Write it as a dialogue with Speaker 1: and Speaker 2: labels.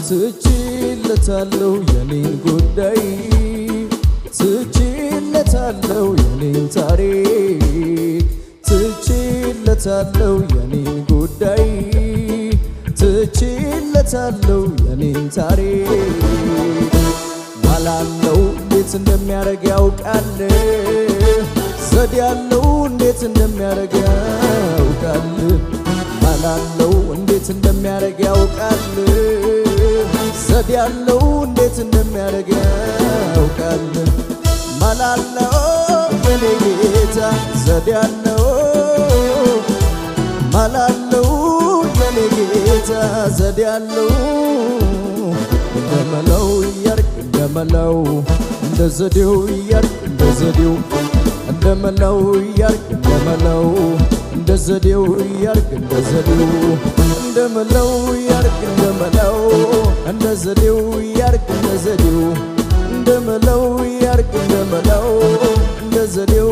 Speaker 1: ትችለታለሁ የኔን ጉዳይ ትችለታለሁ የኔን ታሪክ ትችለታለሁ የኔን ጉዳይ ትችለታለሁ የኔን ታሪክ ማላለው እንዴት እንደሚያረግ ያውቃል ዘዴ ያለው እንዴት እንደሚያረግ ያውቃል ማላለው እንዴት እንደሚያረግ ያውቃል ዘዴ ያለው እንዴት እንደሚያረግ ያውቃል ማላለው የኔ ጌታ ዘዴ ያለው ማላለው የኔ ጌታ ዘዴ ያለው እንደመለው ያርግ እንደመለው እንደ ዘዴው ያርግ እንደ ዘዴው እንደመለው ያርግ እንደመለው እንደ ዘዴው ያርግ እንደ ዘዴው እንደመለው ያርግ እንደመለው እንደ ዘዴው ያርግ እንደ ዘዴው እንደመለው ያርግ እንደመለው እንደ ዘዴው